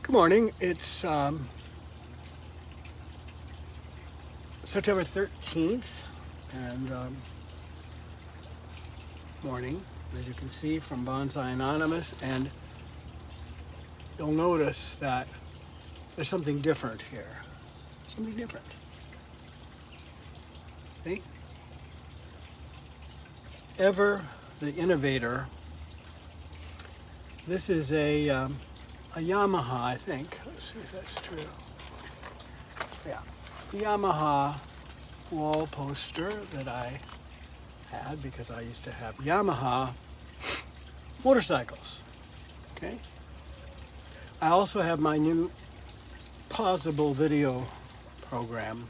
Good morning. It's September 13th and morning, as you can see from Bonsai Anonymous, and you'll notice that there's something different here. Something different. See? Ever the innovator. This is a Yamaha, I think. Let's see if that's true. Yeah, Yamaha wall poster that I had because I used to have Yamaha motorcycles. Okay. I also have my new pausable video program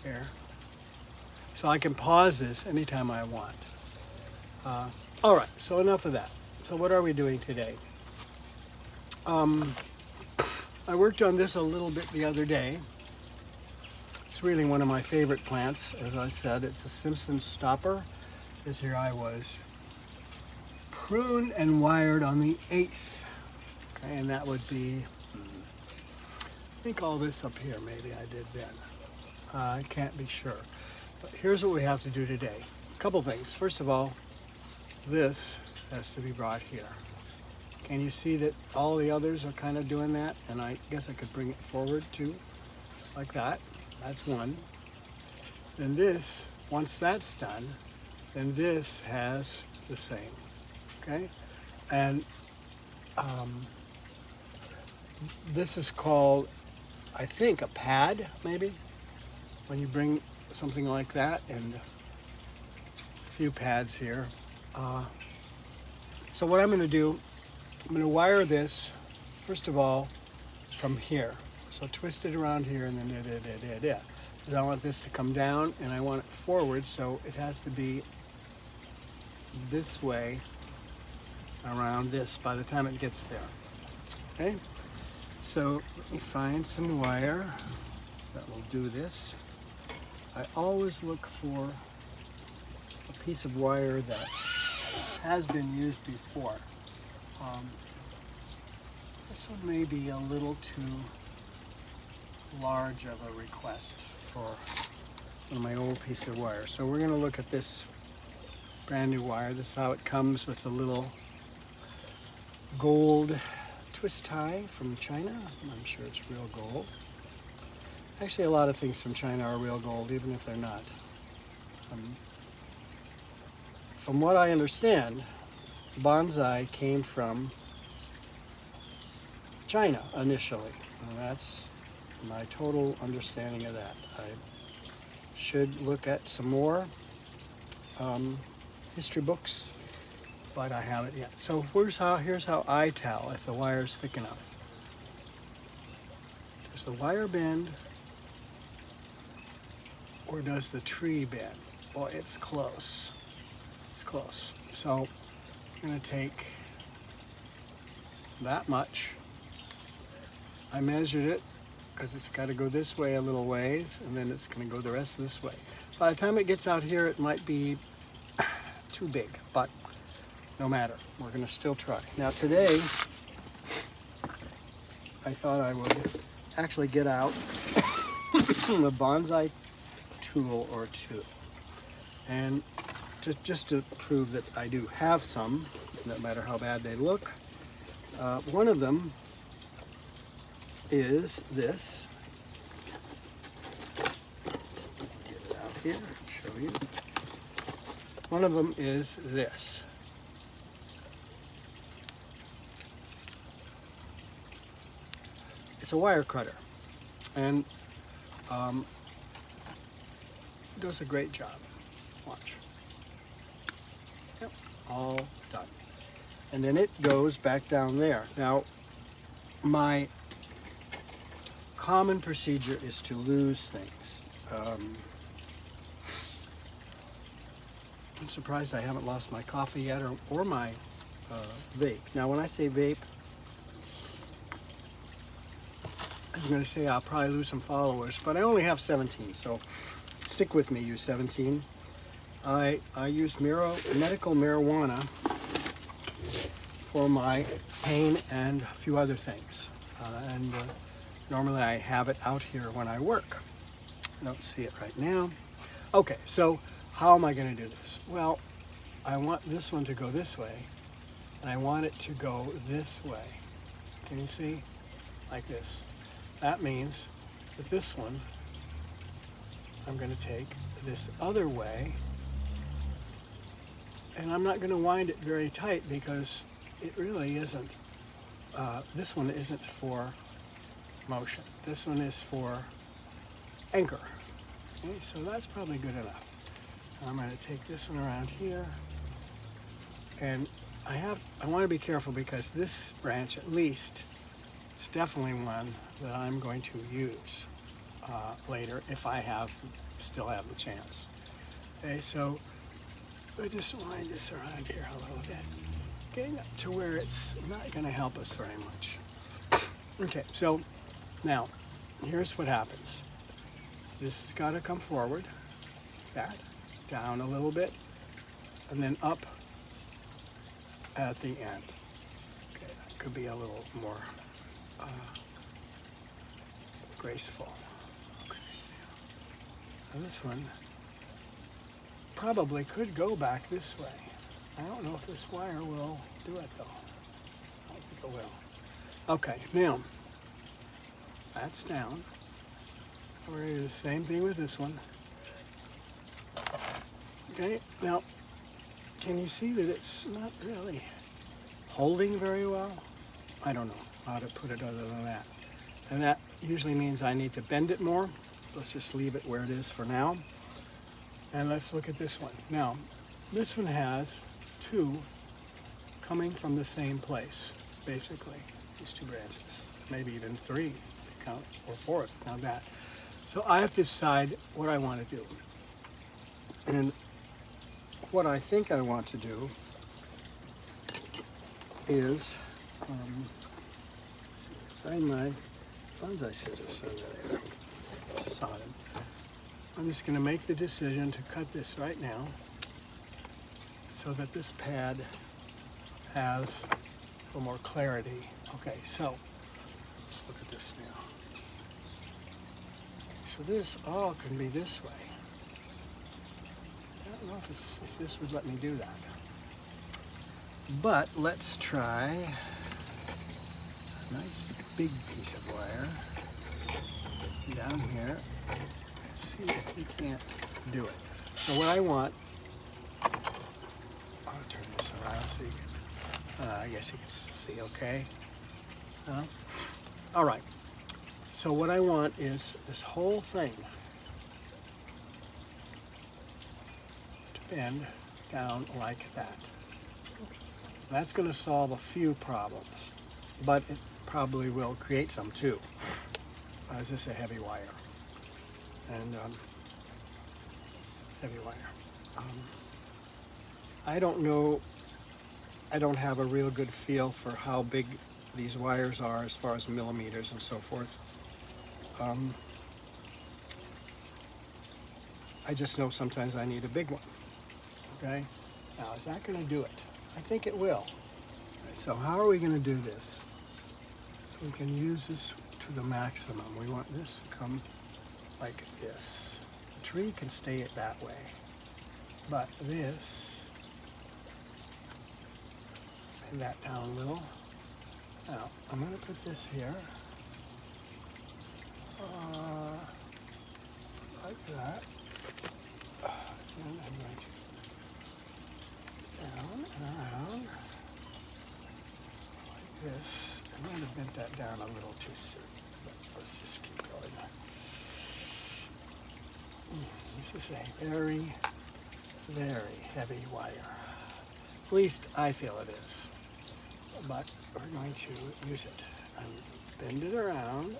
here, so I can pause this anytime I want. All right, so enough of that. So what are we doing today? I worked on this a little bit the other day. It's really one of my favorite plants. As I said, it's a Simpsons stopper. It says here I was pruned and wired on the 8th. Okay, and that would be, I think all this up here maybe I did then. I can't be sure. But here's what we have to do today. A couple things. First of all, this has to be brought here. Can you see that all the others are kind of doing that? And I guess I could bring it forward too, like that. That's one. Then this, once that's done, then this has the same, okay? And this is called, I think, a pad, maybe, when you bring something like that, and a few pads here. So what I'm going to do, I'm going to wire this, first of all, from here. So twist it around here and then I want this to come down and I want it forward, so it has to be this way around this by the time it gets there. Okay? So let me find some wire that will do this. I always look for a piece of wire that has been used before. This one may be a little too large of a request for one of my old piece of wire. So we're going to look at this brand new wire. This is how it comes with a little gold twist tie from China. I'm sure it's real gold. Actually, a lot of things from China are real gold, even if they're not. From what I understand, bonsai came from China initially, and that's my total understanding of that. I should look at some more history books, but I haven't yet. So here's how I tell if the wire is thick enough. Does the wire bend, or does the tree bend? Well, it's close. It's close. So I'm going to take that much. I measured it because it's got to go this way a little ways, and then it's going to go the rest this way. By the time it gets out here, it might be too big, but no matter. We're going to still try. Now today, I thought I would actually get out a bonsai tool or two, and just to prove that I do have some, no matter how bad they look. One of them is this. Get it out here and show you. One of them is this. It's a wire cutter, and it does a great job. Watch. Yep, all done. And then it goes back down there. Now, my common procedure is to lose things. I'm surprised I haven't lost my coffee yet, or my vape. Now, when I say vape, I was going to say I'll probably lose some followers, but I only have 17, so stick with me, you 17. I use medical marijuana for my pain and a few other things. Normally I have it out here when I work. I don't see it right now. Okay, so how am I going to do this? Well, I want this one to go this way, and I want it to go this way. Can you see? Like this. That means that this one, I'm going to take this other way, and I'm not going to wind it very tight because it really isn't, this one isn't for motion. This one is for anchor. Okay, so that's probably good enough. I'm going to take this one around here, and I want to be careful because this branch at least is definitely one that I'm going to use later if I still have the chance. Okay, so I just wind this around here a little bit, getting up to where it's not going to help us very much. Okay, so now here's what happens. This has got to come forward, that, down a little bit, and then up at the end. Okay, that could be a little more graceful. Okay, now this one probably could go back this way. I don't know if this wire will do it though. I don't think it will. Okay, now that's down. We're going to do the same thing with this one. Okay, now can you see that it's not really holding very well? I don't know how to put it other than that. And that usually means I need to bend it more. Let's just leave it where it is for now. And let's look at this one. Now, this one has two coming from the same place, basically, these two branches. Maybe even three, if you count, or four, if you count that. So I have to decide what I want to do. And what I think I want to do is, let's see, find my bonsai scissors over there. Saw them. I'm just going to make the decision to cut this right now so that this pad has a little more clarity. Okay, so let's look at this now. So this all can be this way. I don't know if this would let me do that. But let's try a nice big piece of wire down here. Let's see if we can't do it. So what I want, I'll turn this around so you can, I guess you can see okay. All right. So what I want is this whole thing to bend down like that. That's going to solve a few problems, but it probably will create some too. It's just a heavy wire, and heavy wire. I don't know, I don't have a real good feel for how big these wires are as far as millimeters and so forth. I just know sometimes I need a big one. Okay, now is that going to do it? I think it will. Right, so how are we going to do this? So we can use this to the maximum. We want this to come like this. The tree can stay it that way, but this, bend that down a little. Now I'm going to put this here. Like that. And I'm going to down and around like this. I might have bent that down a little too soon, but let's just keep going. This is a very, very heavy wire. At least I feel it is. But we're going to use it and bend it around.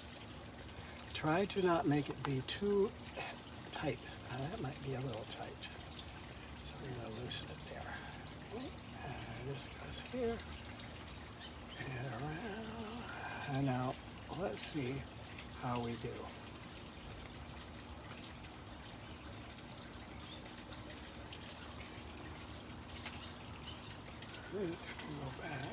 Try to not make it be too tight. Now that might be a little tight. So we're going to loosen it there. Okay. And this goes here and around. And now let's see how we do. This can go back.